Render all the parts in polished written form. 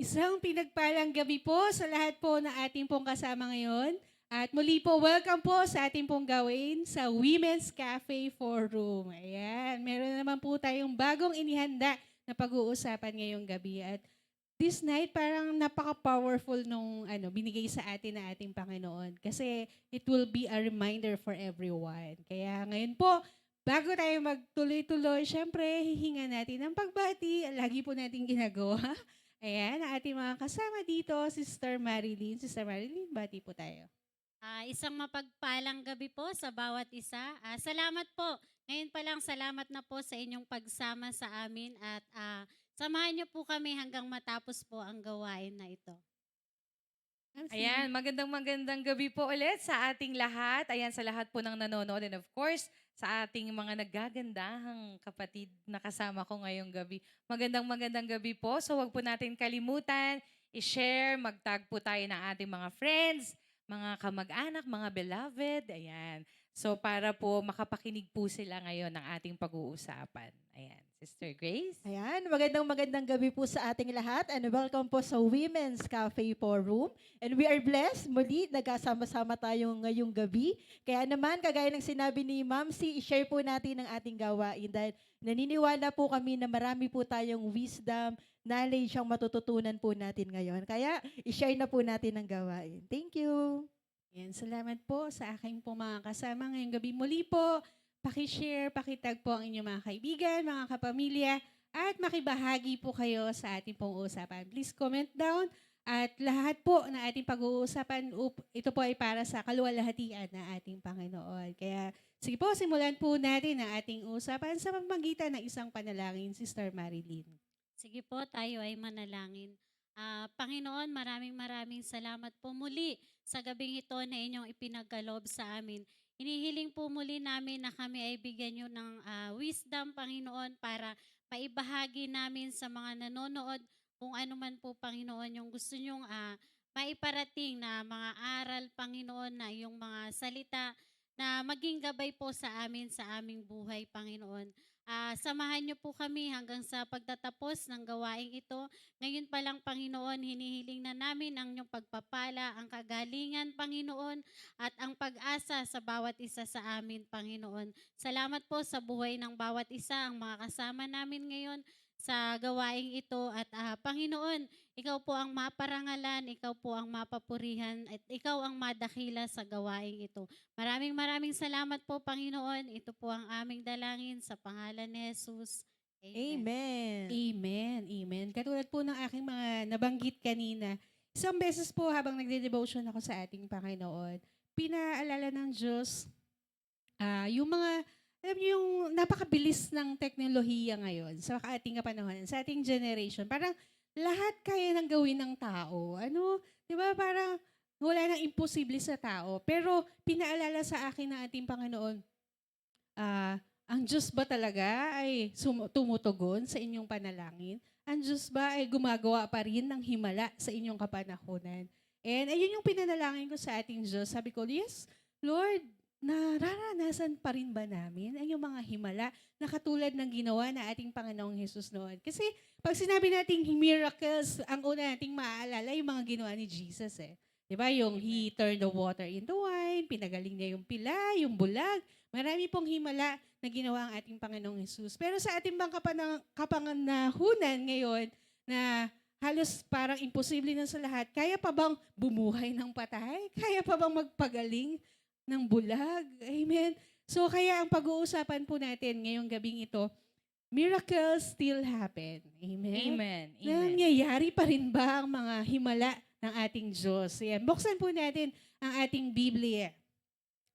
Isang pinagpalang gabi po sa lahat po na ating pong kasama ngayon. At muli po, welcome po sa ating pong gawin sa Women's Cafe Forum. Ayan, meron naman po tayong bagong inihanda na pag-uusapan ngayong gabi. At this night, parang napaka-powerful nung binigay sa atin na ating Panginoon. Kasi it will be a reminder for everyone. Kaya ngayon po, bago tayo magtuloy-tuloy, syempre, hihinga natin ng pagbati. Lagi po natin ginagawa. Ayan, ang ating mga kasama dito, Sister Marilyn. Sister Marilyn, bati po tayo. Isang mapagpalang gabi po sa bawat isa. Salamat po. Ngayon pa lang, salamat na po sa inyong pagsama sa amin at samahan niyo po kami hanggang matapos po ang gawain na ito. Ayan, magandang gabi po ulit sa ating lahat. Ayan, sa lahat po ng nanonood and of course, sa ating mga naggagandahang kapatid na kasama ko ngayong gabi. Magandang gabi po. So wag po natin kalimutan, i-share, mag-tag po tayo ng ating mga friends, mga kamag-anak, mga beloved. Ayan. So para po makapakinig po sila ngayon ng ating pag-uusapan. Ayan. Sister Grace? Ayan, magandang gabi po sa ating lahat and welcome po sa Women's Cafe Forum. And we are blessed, muli nagkasama-sama tayo ngayong gabi. Kaya naman, kagaya ng sinabi ni Ma'am C, i-share po natin ang ating gawain dahil naniniwala po kami na marami po tayong wisdom, knowledge ang matututunan po natin ngayon. Kaya i-share na po natin ang gawain. Thank you! Ayan, salamat po sa aking po mga kasama ngayong gabi. Muli po, pakishare, pakitag po ang inyong mga kaibigan, mga kapamilya, at makibahagi po kayo sa ating pong usapan. Please comment down at lahat po na ating pag-uusapan, ito po ay para sa kaluwalhatian na ating Panginoon. Kaya sige po, simulan po natin ang ating usapan sa pamamagitan ng isang panalangin, Sister Marilyn. Sige po, tayo ay manalangin. Panginoon, maraming salamat po muli sa gabing ito na inyong ipinagkaloob sa amin. Hinihiling po muli namin na kami ay bigyan nyo ng wisdom, Panginoon, para maibahagi namin sa mga nanonood kung ano man po, Panginoon, yung gusto nyong maiparating na mga aral, Panginoon, na yung mga salita na maging gabay po sa amin, sa aming buhay, Panginoon. Samahan niyo po kami hanggang sa pagtatapos ng gawaing ito. Ngayon pa lang, Panginoon, hinihiling na namin ang inyong pagpapala, ang kagalingan, Panginoon, at ang pag-asa sa bawat isa sa amin, Panginoon. Salamat po sa buhay ng bawat isa, ang mga kasama namin ngayon sa gawaing ito. At Panginoon, ikaw po ang maparangalan, ikaw po ang mapapurihan, at ikaw ang madakila sa gawaing ito. Maraming salamat po, Panginoon. Ito po ang aming dalangin sa pangalan ni Jesus. Amen. Amen! Amen. Amen. Katulad po ng aking mga nabanggit kanina, isang beses po habang nagde-devotion ako sa ating Panginoon, pinaalala ng Diyos yung mga, alam niyo yung napakabilis ng teknolohiya ngayon sa ating kapanahon, sa ating generation. Parang lahat kaya nang gawin ng tao. Di ba parang wala nang imposible sa tao. Pero pinaalala sa akin ng ating Panginoon, ang Diyos ba talaga ay tumutugon sa inyong panalangin? Ang Diyos ba ay gumagawa pa rin ng himala sa inyong kapanahunan? And ayun yung pinanalangin ko sa ating Diyos. Sabi ko, yes, Lord, nararanasan pa rin ba namin ang yung mga himala na katulad ng ginawa na ating Panginoong Hesus noon? Kasi pag sinabi nating miracles, ang una nating maaalala yung mga ginawa ni Jesus eh. Diba? Yung He turned the water into wine, pinagaling niya yung pila, yung bulag. Marami pong himala na ginawa ang ating Panginoong Hesus. Pero sa ating bang kapanahunan ngayon na halos parang imposible na sa lahat, kaya pa bang bumuhay ng patay? Kaya pa bang magpagaling ng bulag? Amen. So kaya ang pag-uusapan po natin ngayong gabing ito, miracles still happen. Amen. Amen. Nangyayari pa rin ba ang mga himala ng ating Diyos? Ayan. Buksan po natin ang ating Biblia.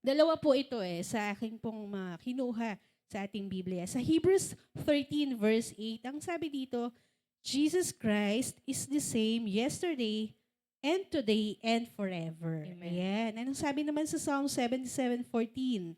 Dalawa po ito sa aking pong kinuha sa ating Biblia. Sa Hebrews 13 verse 8, ang sabi dito, Jesus Christ is the same yesterday and today and forever. Amen. Ayan. Anong sabi naman sa Psalm 77:14?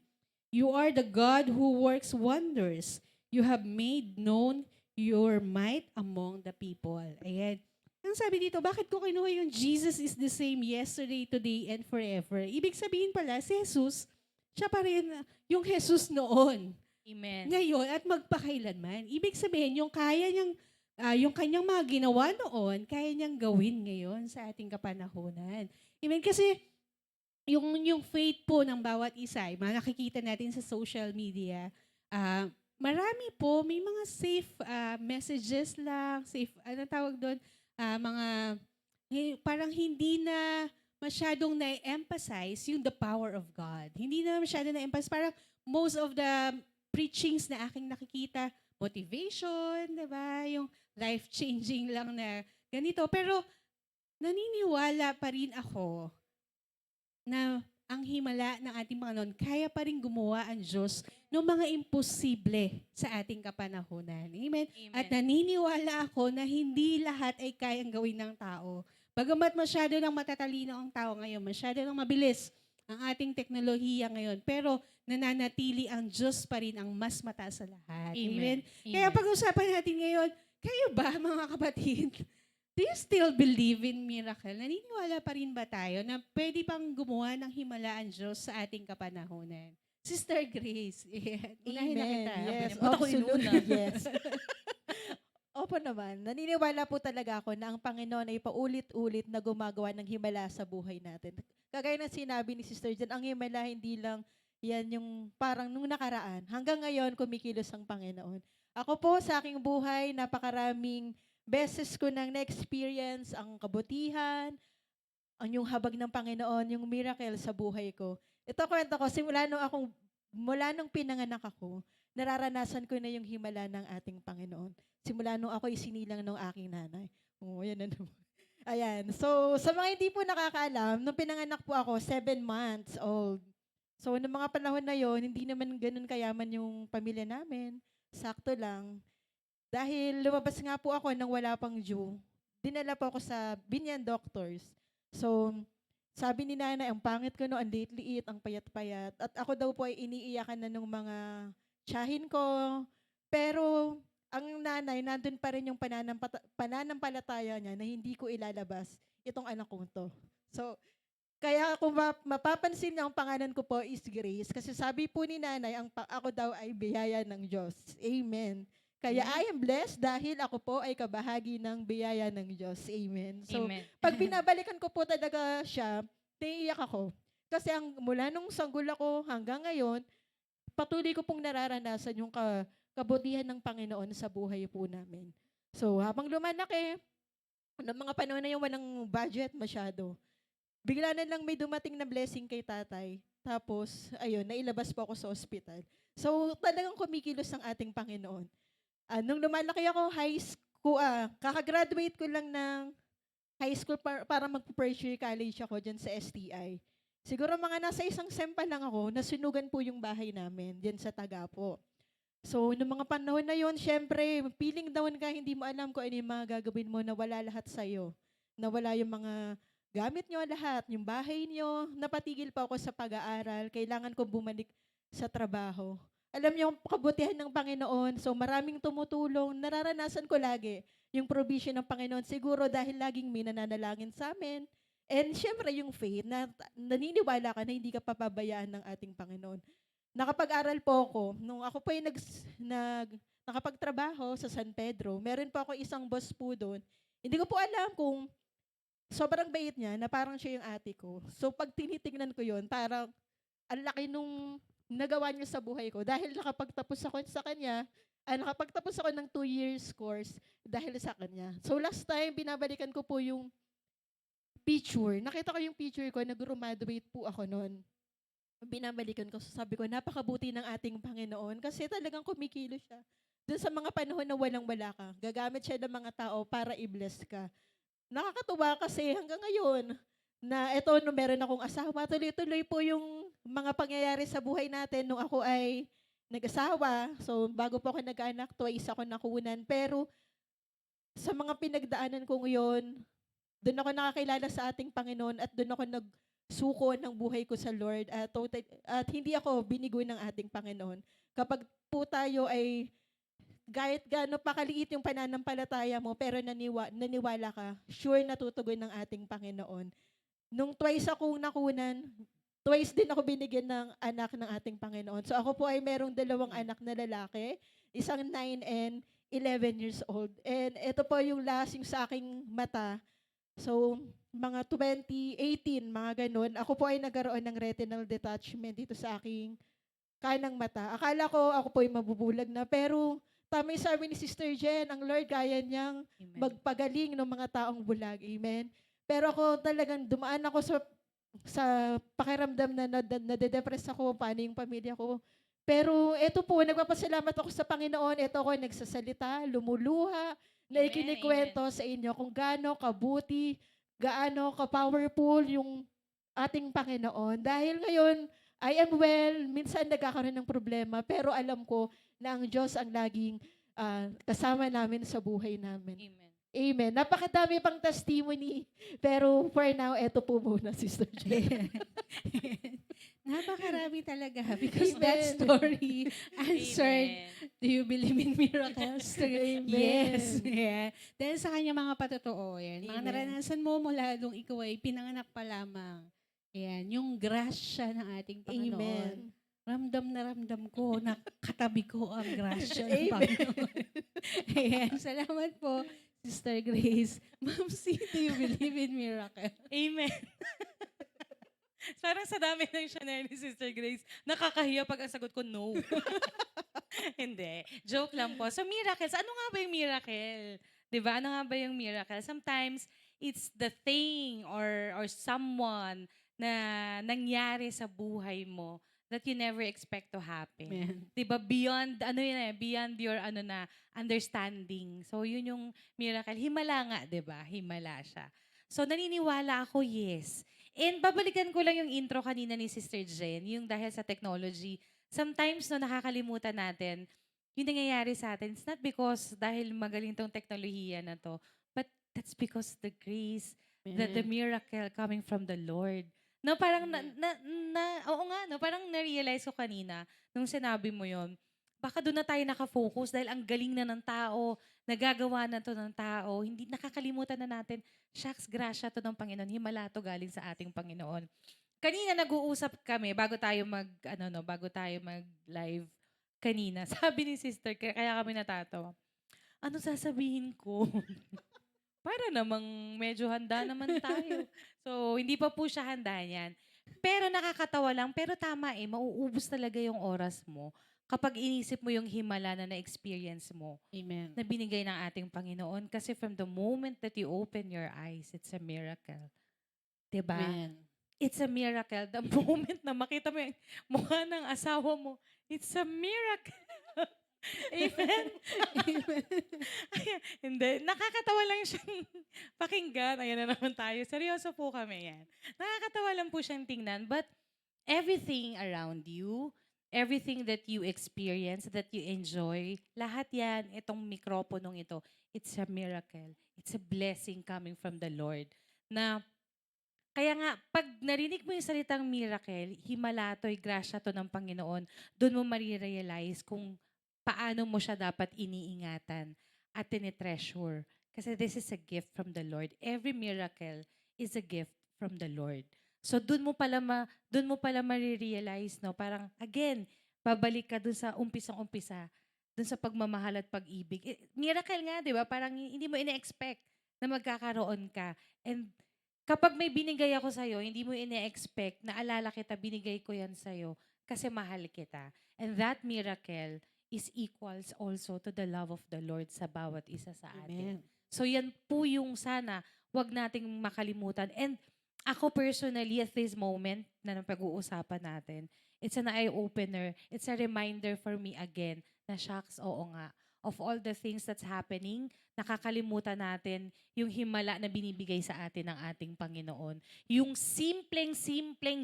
You are the God who works wonders. You have made known your might among the people. Ayan. Ang sabi dito, bakit ko kinuha yung Jesus is the same yesterday, today, and forever? Ibig sabihin pala, si Jesus, siya pa rin yung Jesus noon, Amen. ngayon, at magpakailanman. Ibig sabihin, yung kaya niyang yung kanyang mga ginawa noon, kaya niyang gawin ngayon sa ating kapanahunan. Amen? Kasi yung faith po ng bawat isa, yung mga nakikita natin sa social media, marami po, may mga safe messages lang, safe, ano tawag doon, mga, parang hindi na masyadong na-emphasize yung the power of God. Hindi na masyadong na-emphasize. Parang most of the preachings na aking nakikita, motivation, di ba? Yung life-changing lang na ganito. Pero naniniwala pa rin ako na ang himala ng ating Panginoon, kaya pa rin gumawa ang Diyos ng mga imposible sa ating kapanahunan. Amen? At naniniwala ako na hindi lahat ay kayang gawin ng tao. Bagamat masyado nang matatalino ang tao ngayon, masyado nang mabilis ang ating teknolohiya ngayon, pero nananatili ang Diyos pa rin ang mas mataas sa lahat. Amen? Kaya pag-usapan natin ngayon, kayo ba mga kapatid, do you still believe in miracle? Naniniwala pa rin ba tayo na pwede pang gumawa ng himala ang Diyos sa ating kapanahunan? Sister Grace, unahin na Amen. kita. Yes, Ba't ako absolutely. inuna? Yes. Opo naman. Naniniwala po talaga ako na ang Panginoon ay paulit-ulit na gumagawa ng himala sa buhay natin. Kagaya ng sinabi ni Sister Jen, ang himala hindi lang yan yung parang nung nakaraan. Hanggang ngayon, kumikilos ang Panginoon. Ako po sa aking buhay, napakaraming beses ko nang na-experience ang kabutihan, ang yung habag ng Panginoon, yung miracle sa buhay ko. Ito kwento ko, mula nung pinanganak ako, nararanasan ko na yung himala ng ating Panginoon. Simula nung ako isinilang ng aking nanay. Oh, yan na naman. Ayan. So, sa mga hindi po nakakaalam, nung pinanganak po ako, 7 months old. So, noong mga panahon na yon, hindi naman ganun kayaman yung pamilya namin. Sakto lang. Dahil lumabas nga po ako nang wala pang due, dinala po ako sa Binyan Doctors. So, sabi ni nanay, ang pangit ko no, ang liit-liit, ang payat-payat. At ako daw po ay iniiyakan na ng mga tiyahin ko. Pero, ang nanay, nandun pa rin yung pananampalataya niya na hindi ko ilalabas itong anak kong to. So, kaya kung mapapansin niyo, ang pangalan ko po is Grace. Kasi sabi po ni nanay, ako daw ay biyaya ng Diyos. Amen. Kaya I am blessed dahil ako po ay kabahagi ng biyaya ng Diyos. Amen. So, pag binabalikan ko po talaga siya, naiiyak ako. Kasi mula nung sanggol ako hanggang ngayon, patuloy ko pong nararanasan yung kabutihan ng Panginoon sa buhay po namin. So, habang lumalaki, noong mga panahon na yung walang budget masyado, bigla na lang may dumating na blessing kay tatay. Tapos, ayun, nailabas po ako sa ospital. So, talagang kumikilos ang ating Panginoon. Nung lumalaki ako, high school, kakagraduate ko lang ng high school para mag-first year college ako dyan sa STI. Siguro mga nasa isang sem pa lang ako, nasunugan po yung bahay namin dyan sa Tagapo. So, noong mga panahon na yon, syempre, feeling down ka, hindi mo alam kung ano yung mga gagawin mo na wala lahat sa'yo. Na wala yung mga gamit nyo lahat, yung bahay nyo. Napatigil pa ako sa pag-aaral. Kailangan ko bumalik sa trabaho. Alam niyo yung kabutihan ng Panginoon. So, maraming tumutulong. Nararanasan ko lagi yung provision ng Panginoon. Siguro dahil laging may nananalangin sa amin. And syempre, yung faith, na naniniwala ka na hindi ka papabayaan ng ating Panginoon. Nakapag-aral po ako. Nung ako po yung nakapagtrabaho sa San Pedro, meron po ako isang boss po doon. Hindi ko po alam kung sobrang bait niya na parang siya yung ate ko. So pag tinitingnan ko yon, parang ang laki nung nagawa niya sa buhay ko. Dahil nakapagtapos ako sa kanya, nakapagtapos ako ng 2 years course dahil sa kanya. So last time, binabalikan ko po yung picture. Nakita ko yung picture ko, nag-graduate po ako noon. Binabalikan ko, sabi ko, napakabuti ng ating Panginoon kasi talagang kumikilos siya. Doon sa mga panahon na walang-wala ka, gagamit siya ng mga tao para i-bless ka. Nakakatuwa kasi hanggang ngayon, na eto, no, meron akong asawa, tuloy-tuloy po yung mga pangyayari sa buhay natin nung ako ay nag-asawa. So, bago po ako nag-anak, twice ako nakunan. Pero, sa mga pinagdaanan kong yun, doon ako nakakilala sa ating Panginoon at doon ako nagsuko ng buhay ko sa Lord at hindi ako binigo ng ating Panginoon. Kapag po tayo ay kahit gaano pa kaliit yung pananampalataya mo pero naniwala ka, sure natutugon ng ating Panginoon. Nung twice akong nakunan, twice din ako binigyan ng anak ng ating Panginoon. So ako po ay merong 2 anak na lalaki, isang 9 and 11 years old. And ito po yung last yung sa aking mata. So, mga 2018, mga ganun, ako po ay nagkaroon ng retinal detachment dito sa aking kanang mata. Akala ko ako po ay mabubulag na. Pero tama yung sabi ni Sister Jen, ang Lord kaya niyang Amen. magpagaling ng mga taong bulag. Amen. Pero ako talagang dumaan ako sa pakiramdam na nade-depress ako, paano yung pamilya ko. Pero ito po, nagpapasalamat ako sa Panginoon. Ito ako nagsasalita, lumuluha, na Amen, ikinikwento sa inyo kung gaano kabuti, gaano ka-powerful yung ating Panginoon. Dahil ngayon, I am well, minsan nagkakaroon ng problema, pero alam ko na ang Diyos ang laging kasama namin sa buhay namin. Amen. Amen. Napakadami pang testimony. Pero for now, eto po muna, Sister Jen. Napakarami talaga because Amen. that story answered, Amen. do you believe in miracles? Amen. Yes. Yeah. Dahil sa kanya mga patotoo, yan. Mga Amen. naranasan mo mula nung ikaw ay pinanganak pa lamang. Yan, yung grasya ng ating Panginoon. Amen. Ramdam na ramdam ko na katabi ko ang grasya ng Amen. Panginoon. Ayan, salamat po, Sister Grace. Ma'am C, do you believe in miracle? Amen. Parang sa dami ng Chanel ni Sister Grace, nakakahiya pag ang sagot ko, no. Hindi. Joke lang po. So, miracles. Ano nga ba yung miracle? Diba? Ano nga ba yung miracle? Sometimes, it's the thing or someone na nangyari sa buhay mo that you never expect to happen. Amen. 'Di ba? Beyond beyond your understanding. So yun yung miracle. Himala nga, 'di ba? Himala siya. So naniniwala ako, yes. And babalikan ko lang yung intro kanina ni Sister Jen, yung dahil sa technology. Sometimes no nakakalimutan natin yung nangyayari sa atin. It's not because dahil magaling tong teknolohiya na to, but that's because the grace, the miracle coming from the Lord. No, parang oo nga, no, parang na-realize ko kanina nung sinabi mo yon. Baka doon na tayo nakafocus dahil ang galing na ng tao, nagagawa na to ng tao, hindi nakakalimutan na natin, shucks, grasya to ng Panginoon, himala to galing sa ating Panginoon. Kanina nag-uusap kami bago tayo mag-live kanina. Sabi ni Sister, kaya kami natatawa. Ano sasabihin ko? Para namang medyo handa naman tayo. So, hindi pa po siya handa niyan. Pero nakakatawa lang. Pero tama mauubos talaga yung oras mo kapag inisip mo yung himala na na-experience mo Amen. na binigay ng ating Panginoon. Kasi from the moment that you open your eyes, it's a miracle. Diba? Amen. It's a miracle. The moment na makita mo yung mukha ng asawa mo, it's a miracle. Amen? Ayan, hindi. Nakakatawa lang siyang pakinggan. Ayan na naman tayo. Seryoso po kami yan. Nakakatawa lang po siyang tingnan. But everything around you, everything that you experience, that you enjoy, lahat yan, itong mikroponong ito, it's a miracle. It's a blessing coming from the Lord. Na kaya nga, pag narinig mo yung salitang miracle, himala to'y grasya to ng Panginoon, doon mo marirealize kung paano mo siya dapat iniingatan at tinitreasure. Kasi this is a gift from the Lord. Every miracle is a gift from the Lord. So doon mo pala marirealize, no? Parang, again, babalik ka doon sa umpisang-umpisa, doon sa pagmamahal at pag-ibig. Miracle nga, di ba? Parang hindi mo ina-expect na magkakaroon ka. And kapag may binigay ako sa'yo, hindi mo ina-expect na alala kita, binigay ko yan sa'yo kasi mahal kita. And that miracle is equals also to the love of the Lord sa bawat isa sa atin. Amen. So yan po yung sana wag nating makalimutan. And ako personally at this moment na pag-uusapan natin, it's an eye-opener. It's a reminder for me again na shucks, oo nga. Of all the things that's happening, nakakalimutan natin yung himala na binibigay sa atin ng ating Panginoon. Yung simpleng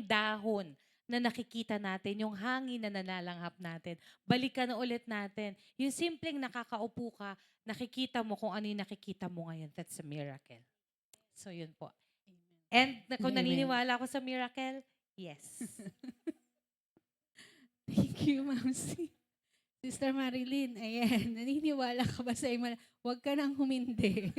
dahon na nakikita natin, yung hangin na nalalanghap natin. Balikan na ulit natin. Yung simpleng nakakaupo ka, nakikita mo kung ano yung nakikita mo ngayon. That's a miracle. So yun po. And kung Amen. naniniwala ako sa miracle, yes. Thank you, Ma'am C. Sister Marilyn, ayan, naniniwala ka ba sa himala? Huwag ka nang humindi.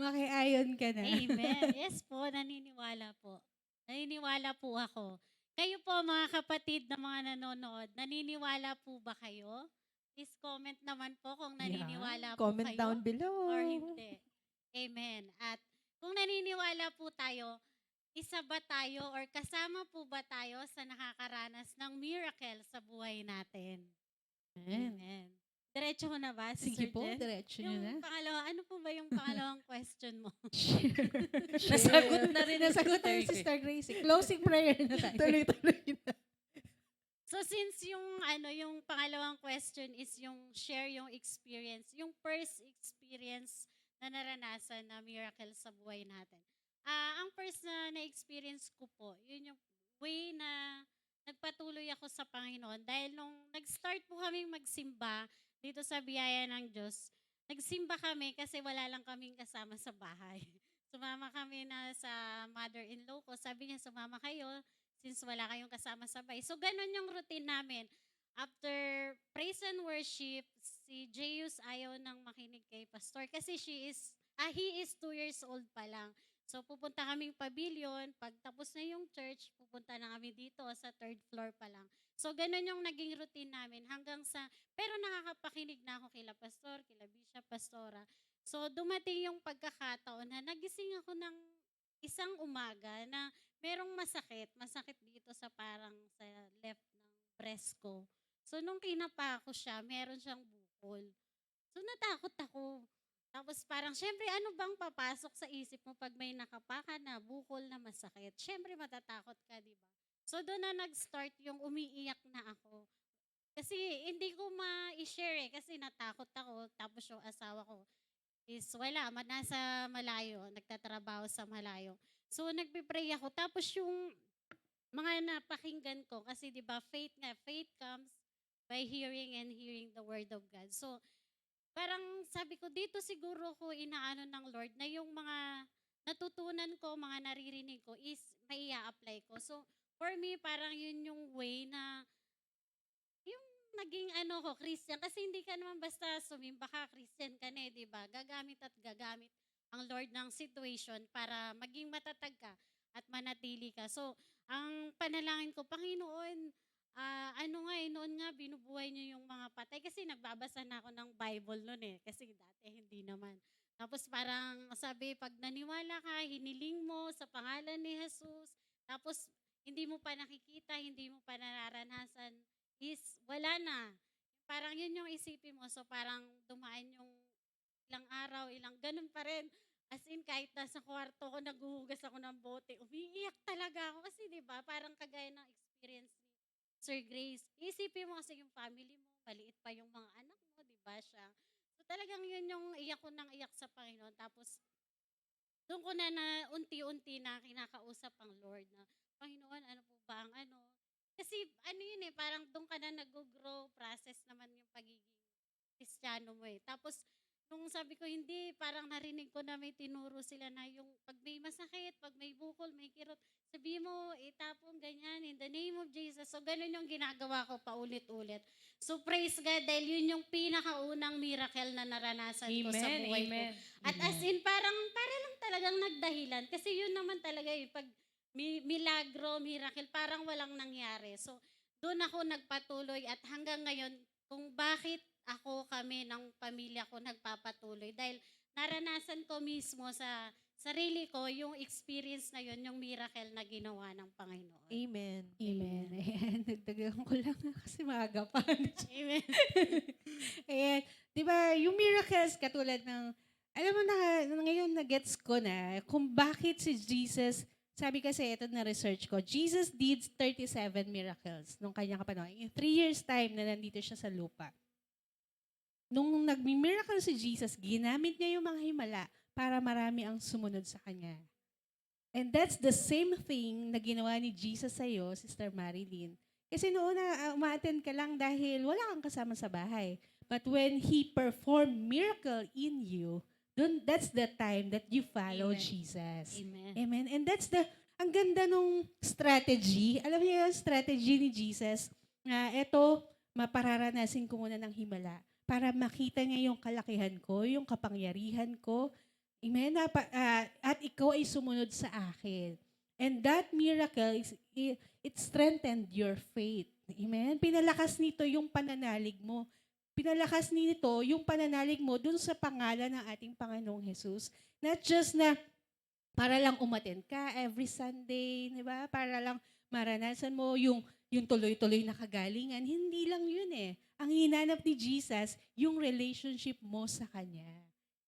Makiayon ka na. Amen. Yes po, naniniwala po. Naniniwala po ako. Kayo po mga kapatid na mga nanonood, naniniwala po ba kayo please comment naman po kung naniniwala po Comment kayo down below. or hindi. Amen. At kung naniniwala po tayo, isa ba tayo or kasama po ba tayo sa nakakaranas ng miracle sa buhay natin? Amen. Diretso ko na ba, Sige Sister po, Jen? diretso nyo na. Yung pangalawa, ano po ba yung pangalawang question mo? Nasagot na rin. Nasagot na rin, Sister Gracie. Closing prayer na tayo. Tuloy-tuloy na. So since yung pangalawang question is yung share yung experience, yung first experience na naranasan na miracle sa buhay natin. Ang first na experience ko po, yun yung way na nagpatuloy ako sa Panginoon dahil nung nag-start po kaming magsimba dito sa biyaya ng Diyos, nagsimba kami kasi wala lang kaming kasama sa bahay. Sumama kami na sa mother-in-law ko. Sabi niya, sumama kayo since wala kayong kasama sa bahay. So, ganun yung routine namin. After praise and worship, si Jeyus ayaw nang makinig kay pastor kasi he is 2 years old pa lang. So, pupunta kaming pavilion. Pag tapos na yung church, pupunta na kami dito sa 3rd floor pa lang. So, ganun yung naging routine namin hanggang pero nakakapakinig na ako kila pastor, kila bishop, pastora. So, dumating yung pagkakataon na nagising ako ng isang umaga na merong masakit dito sa parang sa left ng breast ko. So, nung kinapa ko siya, meron siyang bukol. So, natakot ako. Tapos parang, syempre, ano bang papasok sa isip mo pag may nakapa ka na bukol na masakit? Syempre, matatakot ka, di ba? So, doon na nag-start yung umiiyak na ako. Kasi hindi ko ma-share kasi natakot ako. Tapos yung asawa ko is nasa malayo, nagtatrabaho sa malayo. So, nagpipray ako. Tapos yung mga napakinggan ko, kasi di ba, faith comes by hearing and hearing the word of God. So, parang sabi ko, dito siguro ko inaano ng Lord na yung mga natutunan ko, mga naririnig ko is may apply ko. So, for me, parang yun yung way na yung naging Christian. Kasi hindi ka naman basta sumimba ka, Christian ka na di ba? Gagamit ang Lord ng situation para maging matatag ka at manatili ka. So, ang panalangin ko, Panginoon, noon nga, binubuhay niyo yung mga patay. Kasi nagbabasa na ako ng Bible noon Kasi dati hindi naman. Tapos parang sabi, pag naniwala ka, hiniling mo sa pangalan ni Jesus, tapos hindi mo pa nakikita, hindi mo pa nararanasan, is wala na. Parang yun yung isipin mo. So parang dumaan yung ilang araw, ganun pa rin. As in, kahit nasa kwarto ko, naghuhugas ako ng bote, umiiyak talaga ako. Kasi di ba parang kagaya ng experience ni Sir Grace. Isipin mo kasi yung family mo, maliit pa yung mga anak mo, di ba siya? So talagang yun yung iyak ko ng iyak sa Panginoon. Tapos doon ko na unti-unti na kinakausap ang Lord na, Panginoon, ano po ba ang Kasi yun parang doon ka na nag-grow, process naman yung pagiging Kristiyano mo Tapos, nung sabi ko, hindi, parang narinig ko na may tinuro sila na yung pag may masakit, pag may bukol, may kirot, sabi mo, itapon ganyan, in the name of Jesus. So, ganun yung ginagawa ko paulit-ulit. So, praise God, dahil yun yung pinakaunang miracle na naranasan ko sa buhay ko. At as in, para lang talagang nagdahilan. Kasi yun naman talaga pag milagro, miracle, parang walang nangyari. So, doon ako nagpatuloy at hanggang ngayon, kung bakit kami ng pamilya ko nagpapatuloy. Dahil naranasan ko mismo sa sarili ko yung experience na yun, yung miracle na ginawa ng Panginoon. Amen. Amen. Ayan, nagdagan ko lang kasi maaga pa. Amen. Ayan, di ba, yung miracles katulad ng, alam mo na, ngayon na-gets ko na kung bakit si Jesus, sabi kasi ito na research ko, Jesus did 37 miracles nung kanyang kapanahon. In 3 years time na nandito siya sa lupa. Nung nag-miracle si Jesus, ginamit niya yung mga himala para marami ang sumunod sa kanya. And that's the same thing na ginawa ni Jesus sa'yo, Sister Marilyn. Kasi noon na uma-attend ka lang dahil wala kang kasama sa bahay. But when He performed miracle in you, that's the time that you follow Amen. Jesus. Amen. Amen. And that's ang ganda nung strategy. Alam niyo yung strategy ni Jesus na eto, mapararanasin ko muna ng himala para makita niya yung kalakihan ko, yung kapangyarihan ko. Amen. At ikaw ay sumunod sa akin. And that miracle, it strengthened your faith. Amen. Pinalakas nito yung pananalig mo. pinalakas nito yung pananalig mo dun sa pangalan ng ating Panginoong Jesus. Not just na para lang umattend ka every Sunday, di ba? Para lang maranasan mo yung tuloy-tuloy na kagalingan. Hindi lang yun eh. Ang hinanap ni Jesus, yung relationship mo sa Kanya.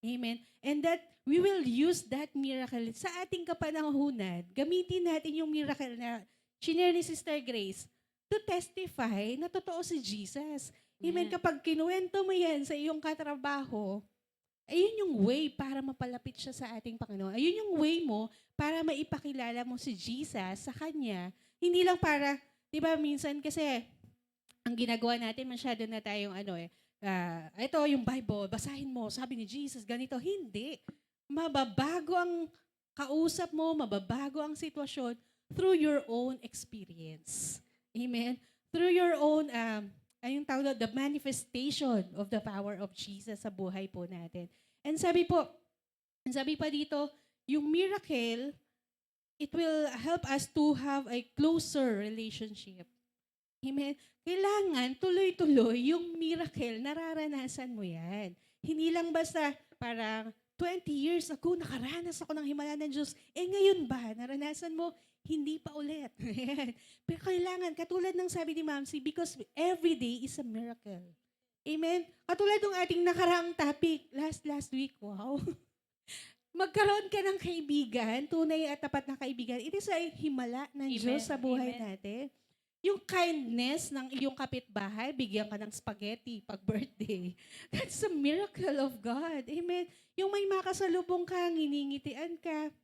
Amen? And that we will use that miracle sa ating kapanahunan. Gamitin natin yung miracle na shinare ni Sister Grace to testify na totoo si Jesus. Amen? Yeah. Kapag kinuwento mo yan sa iyong katrabaho, ayun yung way para mapalapit siya sa ating Panginoon. Ayun yung way mo para maipakilala mo si Jesus sa Kanya. Hindi lang para, di ba, minsan kasi, ang ginagawa natin, masyado na tayong ito yung Bible, basahin mo, sabi ni Jesus, ganito. Hindi. Mababago ang kausap mo, mababago ang sitwasyon through your own experience. Amen? Through your own, ayun tawag doon, the manifestation of the power of Jesus sa buhay po natin. And sabi pa dito, yung miracle, it will help us to have a closer relationship. Amen? Kailangan tuloy-tuloy yung miracle, nararanasan mo yan. Hindi lang basta parang 20 years ago, nakaranas ako ng himala ng Diyos. Ngayon ba, naranasan mo? Hindi pa ulit. Pero kailangan, katulad ng sabi ni Ma'am C, because every day is a miracle. Amen? Katulad ng ating nakaraang topic, last week, wow. Magkaroon ka ng kaibigan, tunay at tapat na kaibigan, it is ay himala ng Diyos sa buhay natin. Yung kindness ng iyong kapitbahay, bigyan ka ng spaghetti pag birthday. That's a miracle of God. Amen? Yung may makasalubong ka, nginingitian ka,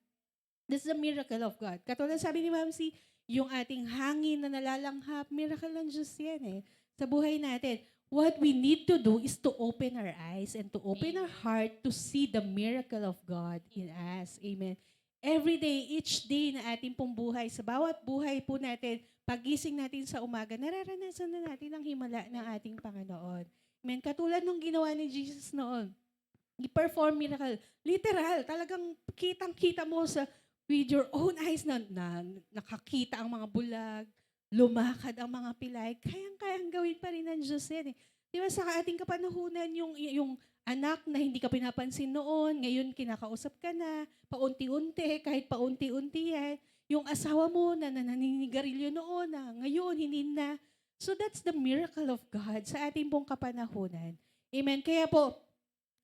that's the miracle of God. Katulad sabi ni Ma'am C, yung ating hangin na nalalanghap, miracle ng Diyos yan eh. Sa buhay natin, what we need to do is to open our eyes and to open our heart to see the miracle of God in us. Amen. Every day, each day na ating pong buhay, sa bawat buhay po natin, pagising natin sa umaga, nararanasan na natin ang himala ng ating Panginoon. Amen. Katulad nung ginawa ni Jesus noon, i-perform miracle. Literal, talagang kitang-kita mo with your own eyes na nakakita ang mga bulag, lumakad ang mga pilay, kayang-kayang gawin pa rin ng Diyos yan eh. Di ba sa ating kapanahunan, yung anak na hindi ka pinapansin noon, ngayon kinakausap ka na, paunti-unti, kahit paunti-unti yan. Yung asawa mo na naninigarilyo noon, na ngayon hindi na. So that's the miracle of God sa ating pong kapanahunan. Amen. Kaya po,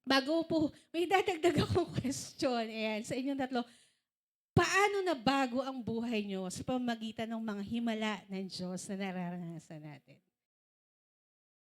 bago po, may dadagdag akong question sa inyong tatlo. Paano na bago ang buhay nyo sa pamamagitan ng mga himala ng Diyos na nararanasan natin?